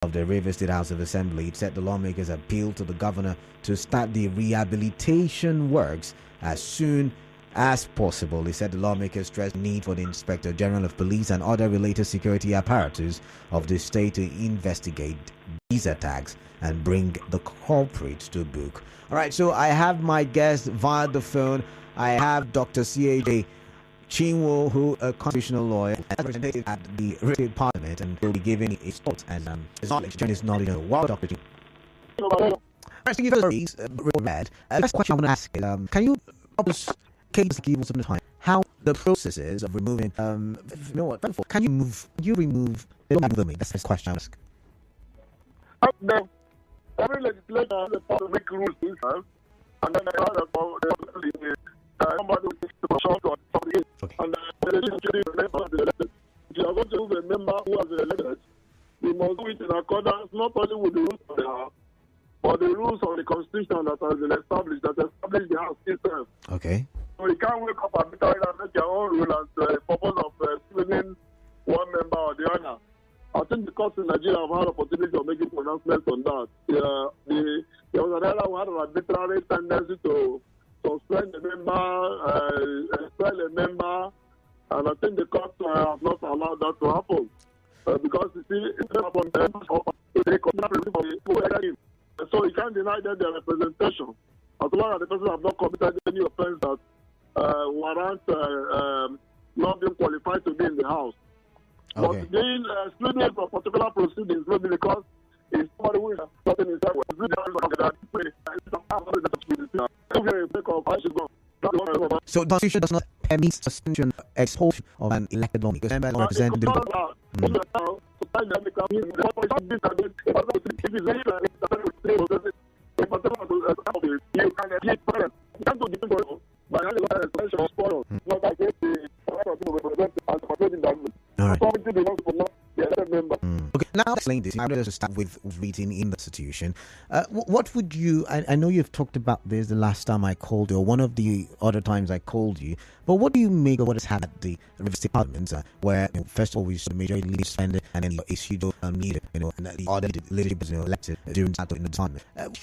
of the Rivers State House of Assembly. It said the lawmakers appealed to the governor to start the rehabilitation works as soon as possible. He said the lawmakers stressed the need for the Inspector General of Police and other related security apparatus of the state to investigate these attacks and bring the culprits to book. All right, so I have my guest via the phone. I have Dr. C.A.J. Chinwo, who a constitutional lawyer and representative at the State Parliament, and will be giving his thoughts and his knowledge on the world. Dr. Chinwo. Thank you for the first question I want to ask is, can you help us give some time how the processes of removing can you remove the that's the question I ask. Every legislator has a power to make rules to itself, and then they have a power somebody who takes the short or somebody and the member of the elected. If you are going to remove a member who has been elected, you must do it in accordance not only with the rules of the House, but the rules of the Constitution that has been established, that established the House itself. Okay. So you can't wake up arbitrarily and make your own rule and purpose of excluding one member or the other. I think the courts in Nigeria have had opportunity of making pronouncements on that. There was another who had an arbitrary tendency to suspend a member, expel a member, and I think the courts have not allowed that to happen. Because you see, it's not from them, they consider so you can't deny them their representation. As long as the person has not committed any offense that warrants not being qualified to be in the House. Okay. But being excluded from particular proceedings maybe because it's somebody who is certain himself. So the Constitution does not permit suspension or expulsion of an elected lawmaker because representative. Okay, now explain this. I'm going to start with reading in the Constitution. What would you? I know you've talked about this the last time I called you, or one of the other times I called you. But what do you make of what has happened at the Rivers State Parliament, where first of all we saw the majority leader suspended, and then a pseudo leader, and the other leadership was elected during that in the time.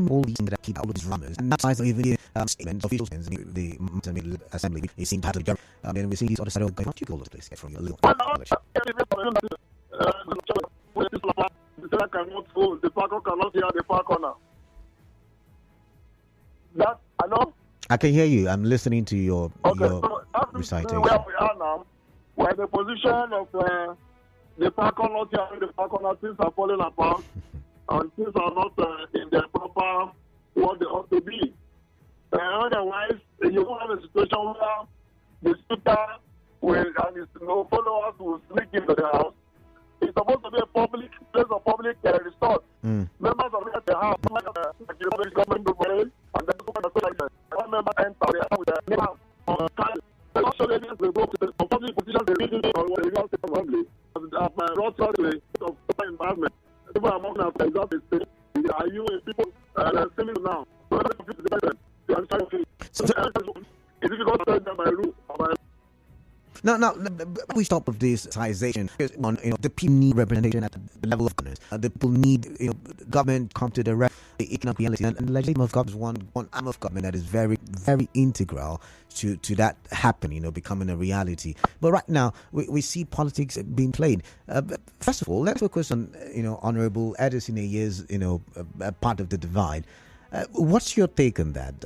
All these things that keep all of these dramas, and that's why even statements, official statements, the assembly, it seemed to have the government. Then we see these other side of going. How do you go all this place get from your little knowledge? The cannot hold, the park cannot hear the far corner. That, I know. I can hear you. I'm listening to your recitation. Where we are now, we're in the position of the far corner here, the far corner, things are falling apart, and things are not in their proper what they ought to be. Otherwise, you will have a situation where the speaker will, and his followers will sneak into the house. It's supposed to be a public place of public resort. Members of the house, like the government do and then one member enter with their name on time. Actually, they go to the public position, they read it on what they want to assembly. My brought to the of environment. People are moving after example. Are you people still now? So, it's difficult to tell them by rule. Now, we stop with this citation. The people need representation at the level of government. The people need government come to the economic reality, and the legislative of government is one arm of government that is very, very integral to that happening, becoming a reality. But right now, we see politics being played. First of all, let's focus on Honorable Edison Year's part of the divide. What's your take on that?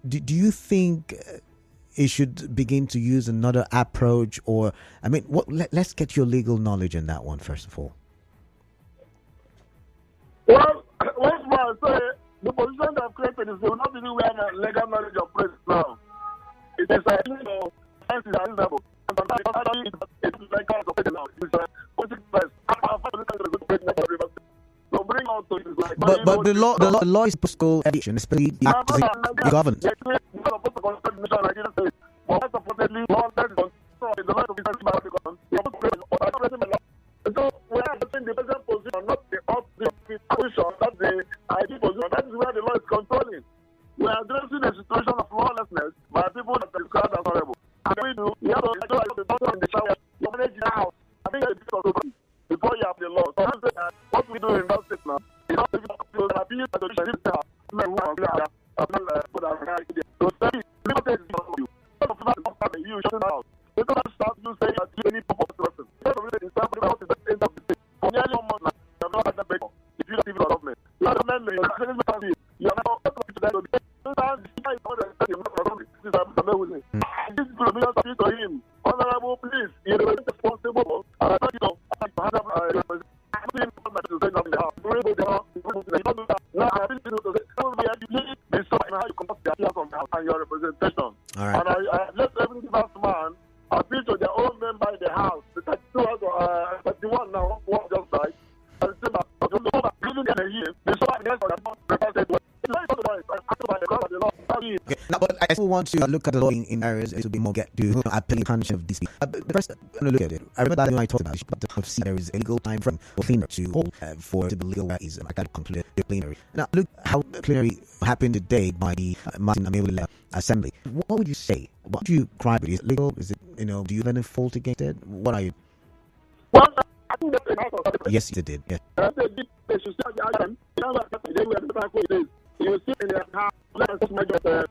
Do you think it should begin to use another approach, or let's get your legal knowledge on that one first of all. Well, once more I say the position they have created is they will not be where the legal knowledge of press now. It is science is unreasonable. And sometimes it's like now. It's politics press. So bring out to it like. But the law is supposed to go action, especially the government. So we are in the present position, not the position, not the ID position. That is where the law is controlling. We are addressing a situation of lawlessness by people that are described as horrible. And we do, we have to the bottom in the shower, you manage the house. I think it's before you have the law. So people in that state now, it's not even to appeal to the solution. Men who are there, put our right there. So say, people say it's not you. Some of them don't have you shutting out. They don't start to say that you any purpose person. They don't really start to about the end of the day. For nearly 1 month now, you have not had that break. If you don't even government, you are the men, you are the men, you are now talking to them. Sometimes the guy is not the same. This is a man with it. This is the millions of people to him. Honorable, please, you are responsible. And I thought you know, I have a to say nothing in the house. Now I really need to say, be sorry how you conduct the affairs of the house and your representation. All right. And I let every last man appeal to their own member in the house. The 32 hours, 31 now, one just died. And the same as the even in a year, the so against the represented. Okay. Now, but I still want to look at the law in areas to be more get to appealing attention of these people. First, I'm going to look at it. I remember that when I talked about it, but there is a legal time frame for plenary to hold for the legal is I got to conclude the plenary. Now, look how plenary happened today by the Martin Amewule Assembly. What would you say? What do you cry with? Is it legal? Is it, do you have any fault against it? What are you? Well, I think that's enough. Yes, it did. Yeah. They should start the item. You sit in the house, let us make the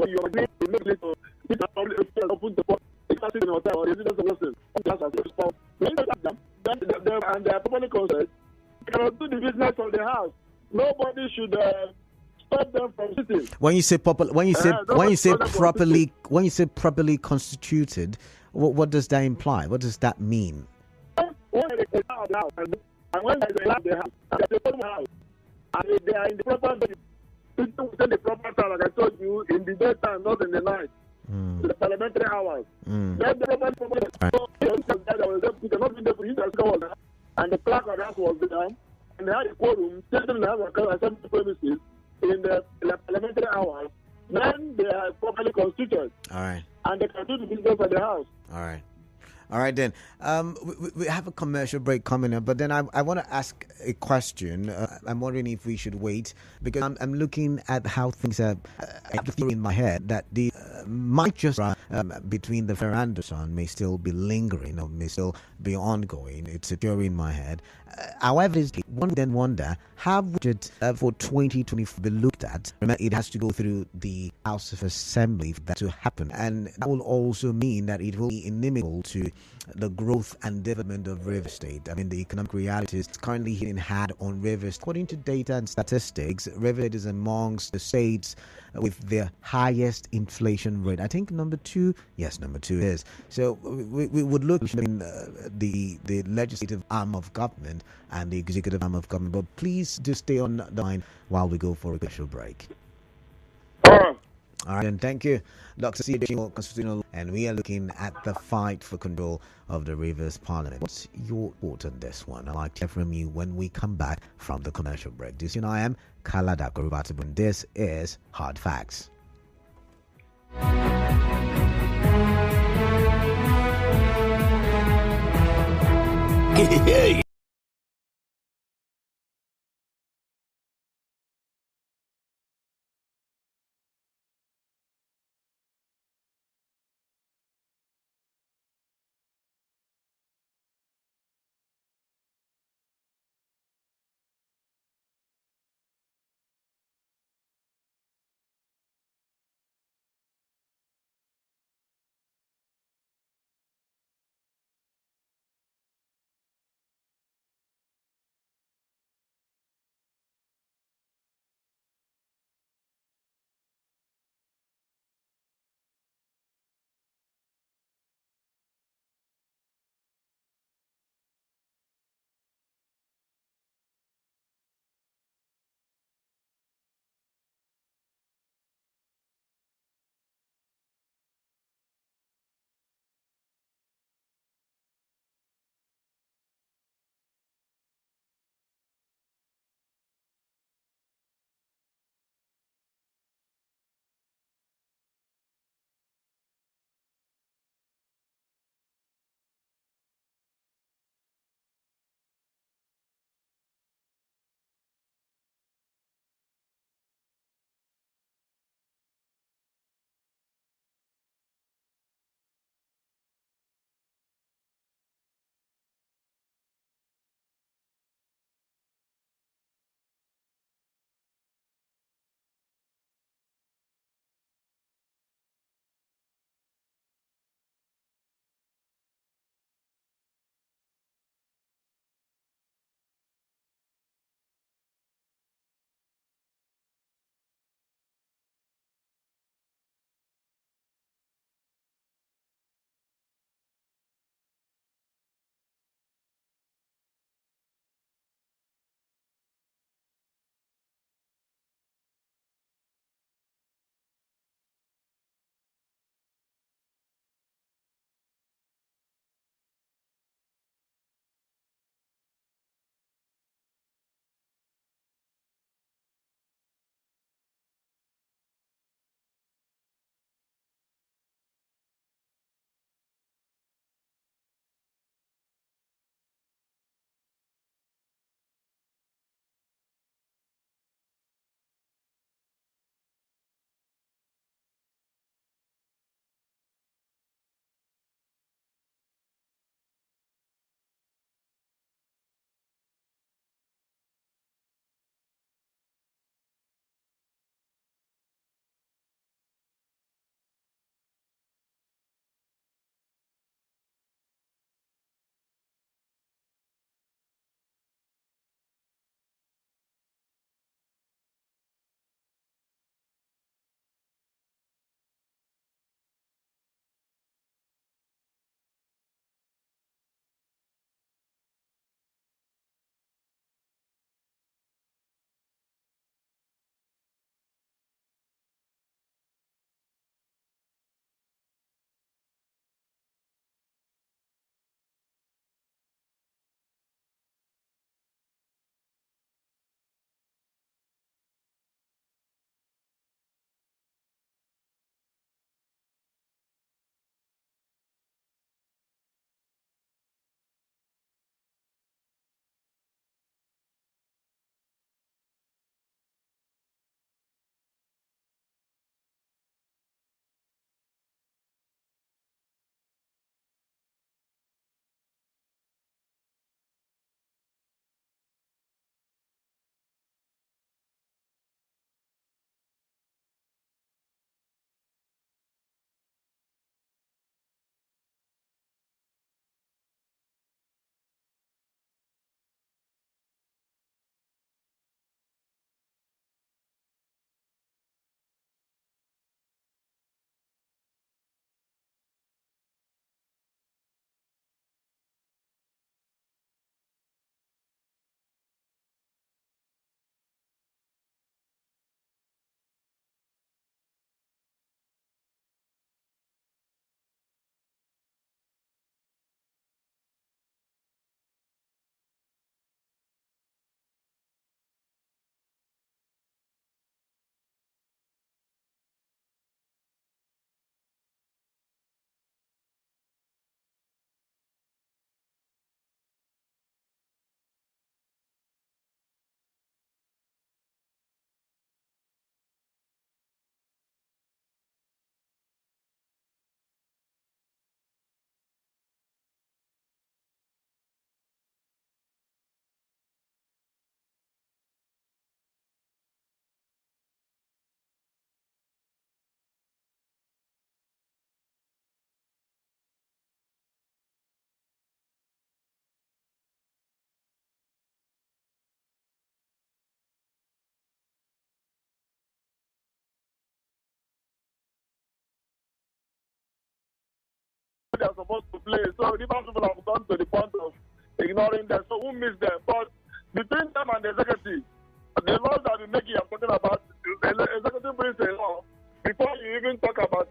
you agree to make it to open the pot. It's not in the hotel, or is it just a lesson? When they have them, and they are properly concerned, they cannot do the business of the house. Nobody should stop them from sitting. When you say properly constituted, what does that imply? What does that mean? When they are the house, and when they are the house, they are the house, and they are in the proper place. People within the proper time, like I told you, in the daytime, not in the night. The parliamentary hours. Then the and the clerk of the house was there, and they had a quorum, sitting in the house of assembly premises in the parliamentary hours. Then they are properly constituted. All right. And they can do the business of the house. All right. All right, then. We have a commercial break coming up, but then I want to ask a question. I'm wondering if we should wait, because I'm looking at how things are. I have the theory in my head that the might just between the Fair and the Son may still be lingering or may still be ongoing. It's a theory in my head. However, one then wonder how would it for 2024 be looked at? Remember, it has to go through the House of Assembly for that to happen, and that will also mean that it will be inimical to the growth and development of River State. I mean, the economic reality is currently hitting hard on Rivers. According to data and statistics, River State is amongst the states with the highest inflation rate. I think number 2. Yes, number 2 is. So we would look in the legislative arm of government and the executive arm of government. But please do stay on the line while we go for a commercial break. All right, and thank you, Dr. Chinwo, constitutional, and we are looking at the fight for control of the Rivers Parliament. What's your thought on this one? I'd like to hear from you when we come back from the commercial break. This is I am Kalada Korubatibun. This is Hard Facts. Hey. they are supposed to play. So Rivers people have gone to the point of ignoring them. So who missed them? But between them and the executive, the laws that we making, I'm talking about, the executive brings a law. Before you even talk about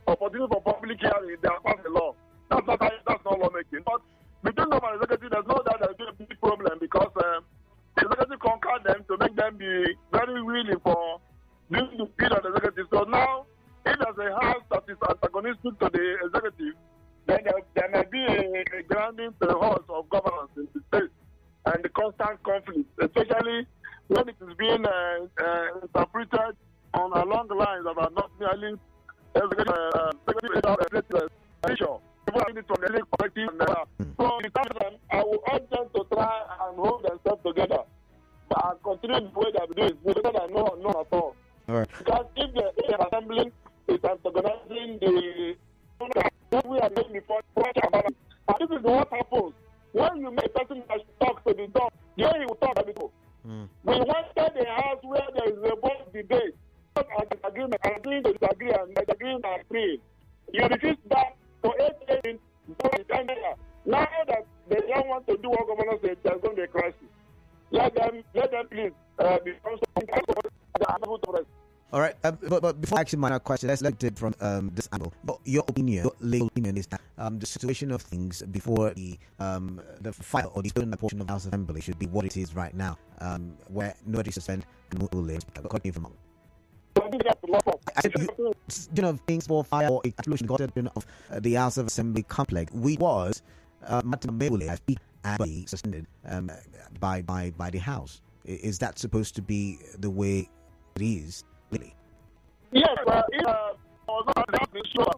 opportunity for public hearing, they have passed a law. That's not lawmaking. But between them and the executive, there's no doubt there's a big problem because the executive conquered them to make them be very willing for doing the speed of the executive. So now, if there's a house that is antagonistic to the executive, then there may be a grounding to the horse of governance in the state and the constant conflict, especially when it is being interpreted on along the lines that are not merely executive people are in it from the league perspective. So in time, I will urge them to try and hold themselves together. But continue the way they do it, better than none at all. Right. Because if the assembly is antagonizing the we are making before, and this is what happens when you make a person that talk to the dog. The way he will talk to people. We wanted a house where there is a bold debate, not an agreement, agreeing to disagree and agreeing to agree. You refuse that for 8 days. Now that they don't want to do what governors say, there's going to be a crisis. Let them please become something. All right, but before asking my question, let's look at it from this angle. Your opinion, your legal opinion is that the situation of things before the file or the stolen portion of the House Assembly should be what it is right now, where nobody suspend and no lives. Correct me if I'm wrong. I said, things for fire or explosion of the House of Assembly complex, which was Martin Mabule has been suspended by the House. Is that supposed to be the way it is? Really? Yes, it was not sure.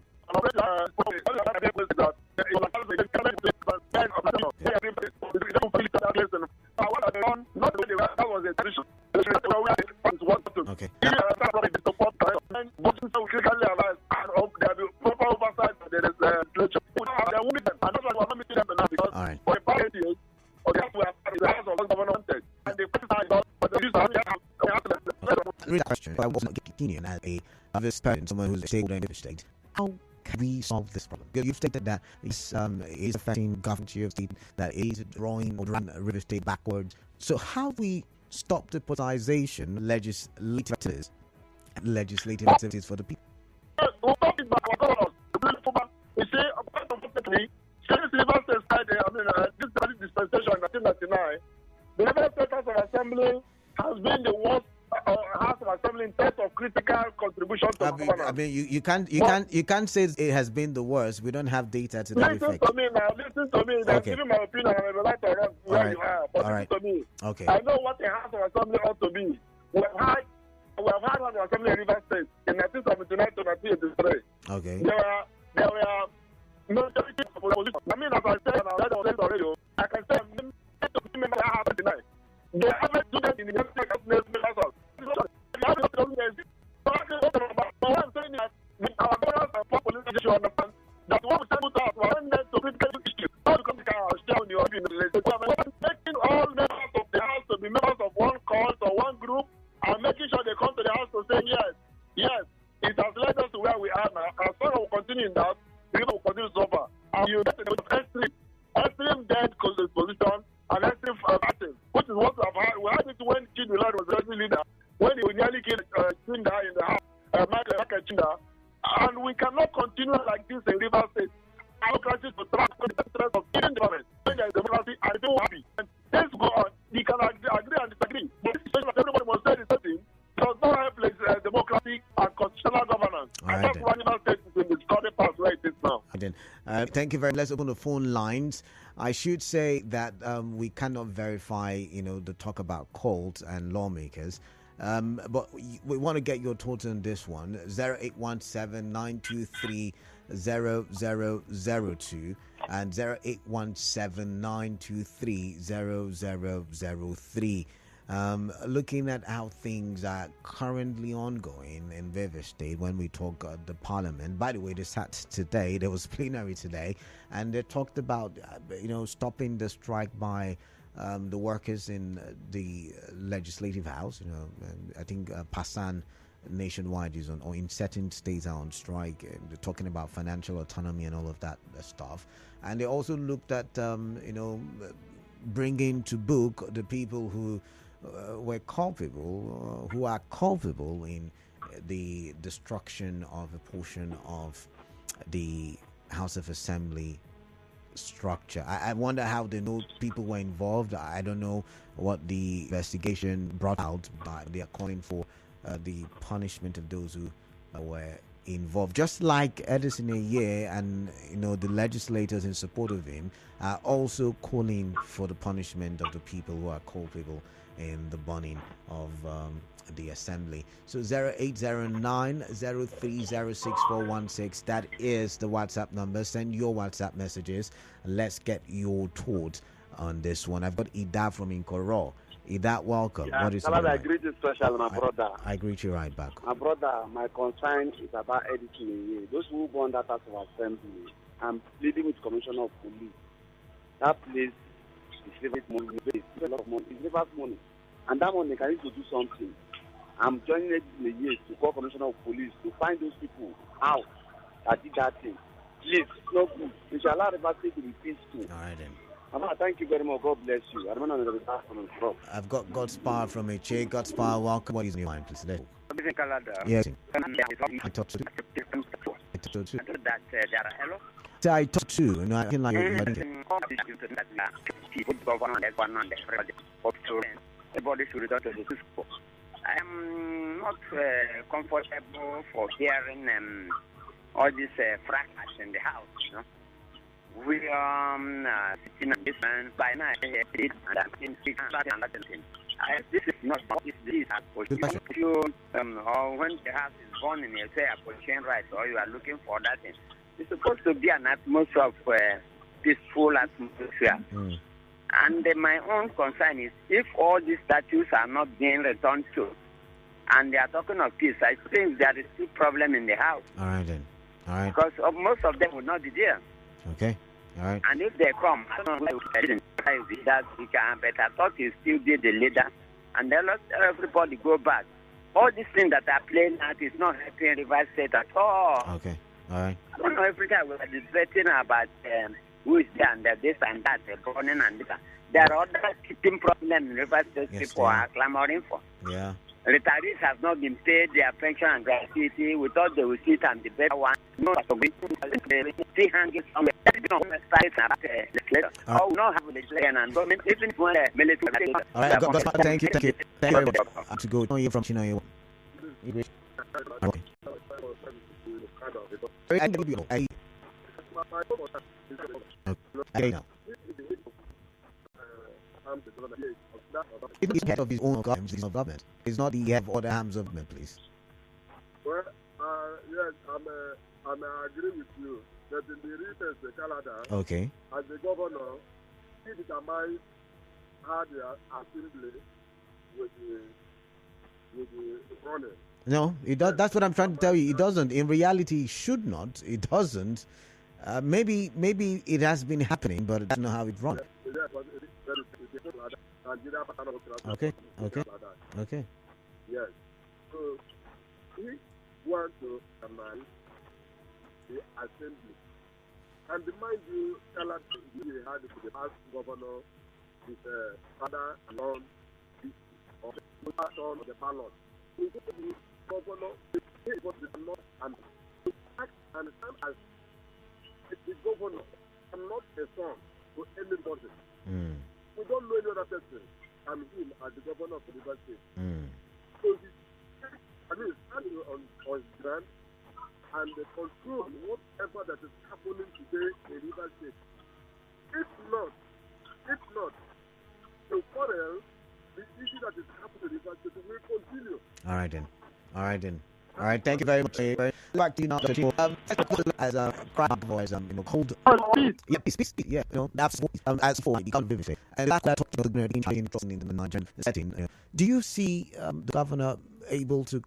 Okay. All right. Real question. I was not opinion as a this person, someone who's a stakeholder in the state. How can we solve this problem? You've stated that this is affecting government of state, that it is drawing River State backwards. So how do we stop the politicization legislative activities for the people? This dispensation in 1999, the River State House of Assembly has been the worst House of Assembly in terms of critical contribution to governance. I mean, you can't say it has been the worst. We don't have data to that effect. Listen to me. I'm giving my opinion. I'm right or wrong where you are. But listen to me. Okay. I know what a House of Assembly ought to be. We have had House of Assembly in River State in 1979 to 1983. Okay. There were majority of opposition. I mean, as I said, already, I can say members have tonight. They haven't do that in the United States. Our governors and politicians should understand that what we say to us, we're not to critical issues. How to come to our share in your making all members of the House to be members of one cause or one group and making sure they come to the House to say yes, it has led us to where we are now. As long as we continue in that, people will continue to suffer. And you get extreme dead position and extreme acting, which is what we have had. We had it when Chinwo was the leader, when he nearly killed Chinda in the house, Michael Chinda. And we cannot continue like this in River State. Democracy to track the interest of any government. When there is democracy, I don't happy. And let's go on. We can agree and disagree. But this is that everybody must say the same thing. Does not have democracy and constitutional governance. And that's why River State is in the study path where it is now. Thank you very much. Let's open the phone lines. I should say that we cannot verify, the talk about cults and lawmakers. But we want to get your thoughts on this one. 0817-923-0002 and 0817-923-0003. Looking at how things are currently ongoing in River State when we talk the Parliament. By the way, they sat today. There was plenary today, and they talked about stopping the strike by the workers in the Legislative House. I think Passan nationwide is on, or in certain states are on strike. They're talking about financial autonomy and all of that stuff. And they also looked at, bringing to book the people who were culpable, who are culpable in the destruction of a portion of the House of Assembly structure. I wonder how they know people were involved. I don't know what the investigation brought out, but they are calling for the punishment of those who were involved. Just like Edison Aye and the legislators in support of him are also calling for the punishment of the people who are culpable in the burning of the assembly. So 0809-0306416, that is the WhatsApp number. Send your WhatsApp messages. Let's get your thoughts on this one. I've got Ida from Inkoro. Ida, welcome. Yeah, what is I greet you special, my brother. I greet you right back. My brother, my concern is about editing. Those who burn that House of Assembly, I'm pleading with Commissioner of Police. That place is favorite money. It's a lot of money. It's never money. And that money can use to do something. I'm joining it in a year to call Commissioner of Police to find those people out that did that thing. Please, it's not good. We shall allow the state to be peaceful. All right then. Mama, thank you very much. God bless you. I remember the back from the front. I've got God's power from HA. God's power, welcome. What is in your mind, please? Yes. I talked to. I talked to. I feel like everybody should return to the school. I am not comfortable for hearing all this fracas in the house. We are sitting on this man by night. This is not this is a position. Or when the house is born in you say a position right, or you are looking for that thing. It's supposed to be an atmosphere of peaceful atmosphere. And my own concern is if all these statues are not being returned to, and they are talking of peace, I think there is still problem in the house. All right then. All right. Because most of them will not be there. Okay. All right. And if they come, I don't know why that we can, but I thought you still be the leader, and then let everybody go back. All these things that are playing out is not helping River State at all. Okay. All right. I don't know every time we are debating about who is there and this and that, burning and this. There are other keeping problems in River State people are clamoring for. Yeah. Retirees have not been paid their pension and gratuity. We thought they would sit and debate one. No, still hanging somewhere. Oh, we don't have legislation and government, even when military. All right, thank you very much. To go from Chinwo. Okay. It's the head of his own government. It's not the head of other arms of government, please. Well, yes, I agree with you that in the recent Canada, okay, as the governor, he determined how the assembly with the running. No, it does. That's what I'm trying to tell you. It doesn't. In reality, it should not. It doesn't. Maybe it has been happening, but that's not how it runs. Okay. Yes. So we want to command the assembly. And mind you, Canada, we had the past governor, his father along of the ballot. We go to the governor, he was not and act and stand as the governor and not a son to anybody. We don't know any other person than him as the governor of the River State. So he standing on his ground and control whatever that is happening today in River State. If not, the quarrel, the issue that is happening in River State will continue. All right, thank you very much. Back to you now, as a crime voice, cold. Yeah, peace. Yeah, that's as for it becomes vivid. And that's what I talked about in the Nigerian setting. Do you see the governor able to,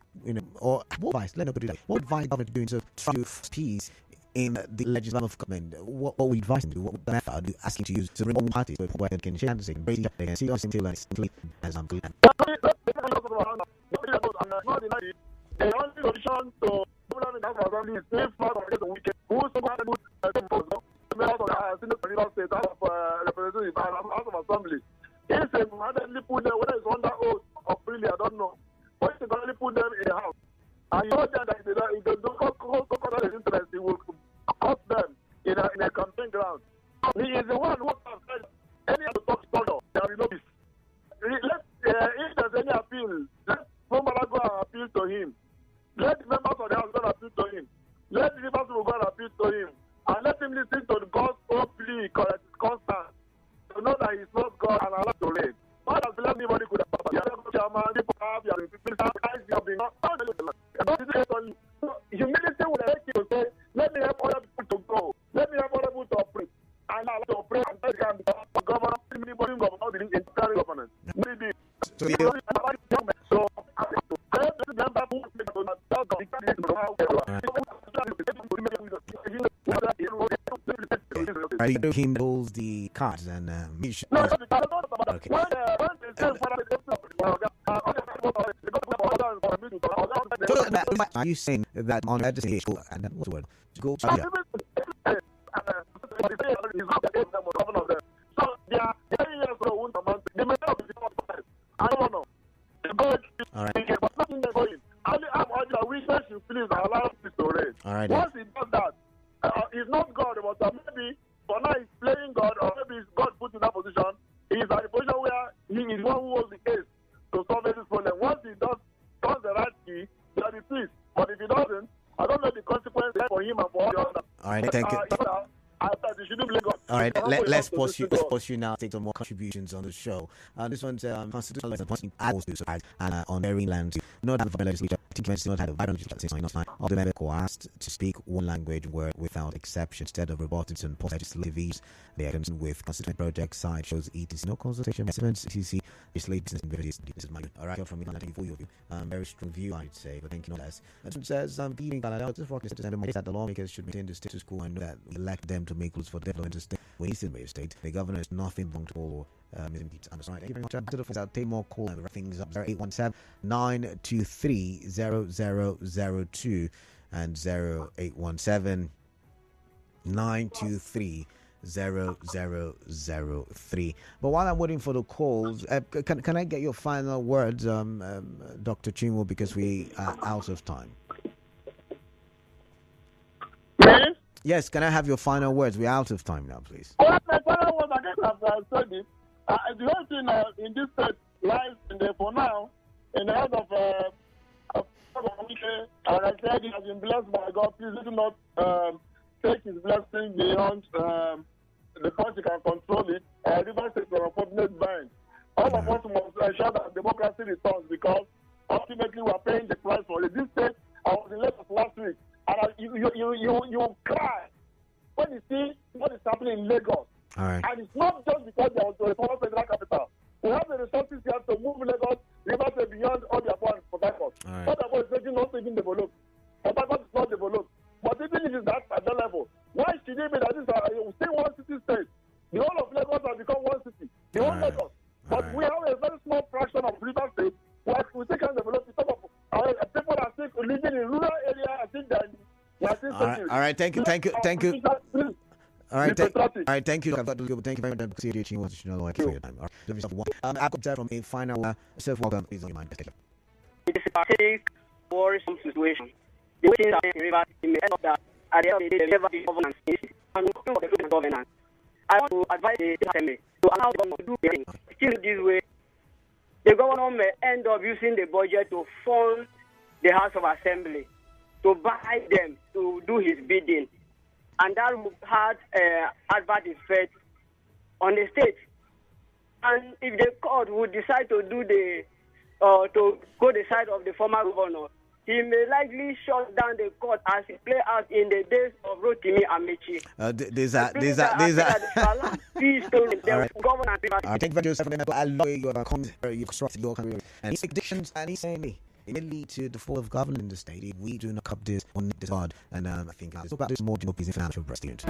or what advice? Let me put it like, what advice the governor doing to try to peace in the legislative of government? What would you advise him to do? What method do you ask him to use to remove parties so where they can share the same, raise and see us until as I'm glad. family is being fought against the wicked. Who so much good members of the Senate of River State, House of Representatives, House of Assembly. He said, madly put them, whether it's under oath or freely, I don't know. But he can put them in the house. And you know that if they don't cover his interest, he will cut them in a campaign ground. He is the one who has said, any of the talk further, there will be no peace. If there's any appeal, let Mumala go and appeal to him. Let the members of the House go and appeal to him. Let the rivers go and appeal to him. And let him listen to God's own plea, correct, constant. To know that he's not God and Allah to reign. God has let anybody could have. You are chairman, people have, you have been humility will make you to say, let me help other people to grow. Let me help other people to operate. And I to operate and they can become a governor, anybody governor, the entire government. Maybe. Him holds the cards and okay. Are you saying that on legislation and what's the word? Go to all right. All right. Once he does that, he's not God, but maybe for now he's playing God, or maybe it's God put in that position. He's at a position where he is one who holds the case to solve this problem. Once he does the right key, there will be peace. But if he doesn't, I don't know the consequences for him and for all the others. All right, thank you. All right, let's pause you now. Take some more contributions on the show. This one's constitutional lesson and on very land. Not have a legislature. I think it's not had a violent legislature. All the members coerced to speak one language word without exception instead of reporting to post-legislative ease. They are with constituent project side shows ETC no consultation. ETC legislative business activities. This is my all right from me. Thank you for your view. Very strong view, I'd say, but thank you nonetheless. It says giving that the lawmakers should maintain the status quo and know that we elect them to make rules for the development of the state. When he's in the state, the governor is nothing wrong to follow. Thank you very much. I'll take more call and wrap things up. 0817 923 0002 and 0817 923 0003. But while I'm waiting for the calls, can I get your final words, Dr. Chinwo, because we are out of time? Yes, can I have your final words? We're out of time now, please. Well, my final words, I guess I've said it. The whole thing in this state lies in there for now in the hands of and I said he has been blessed by God. Please do not take his blessing beyond the point you can control it. River State is an unfortunate bind. All of us must ensure that democracy returns because ultimately we are paying the price for it. This state, I was in Lagos last week, and you cry when you see what is happening in Lagos. All right. And it's not just because there was a former federal capital. We have the resources here to move Lagos, River State beyond all their plans for Port Harcourt. Port Harcourt is not even developed. Port Harcourt is not developed. But even if it's that at that level, why should it be that this is still one city state? The whole of Lagos has become one city. The whole Lagos. But we have a very small fraction of River State where we still can develop it. People are still living in rural areas. I think that all right, thank you. All right, thank you. I've got to go. Thank you very much. Thank you for your time. All right, I've got from a final self-welcome. Please on your mind. It is a big worrisome situation. The way things are in River, it may end up that at the end of the day, there will never be governance and for the good governance. I want to advise the assembly to allow the government to do things. Still this way, the governor may end up using the budget to fund the House of Assembly, to buy them, to do his bidding. And that would have adverse effect on the state. And if the court would decide to do to go the side of the former governor, he may likely shut down the court as it played out in the days of Rotimi Amechi. These are. Thank you very much. I love your comments. You've constructed your career. And these predictions, and he's saying it may lead to the fall of government in the state if we do not cup this on this hard. And I think this more democracy financial president.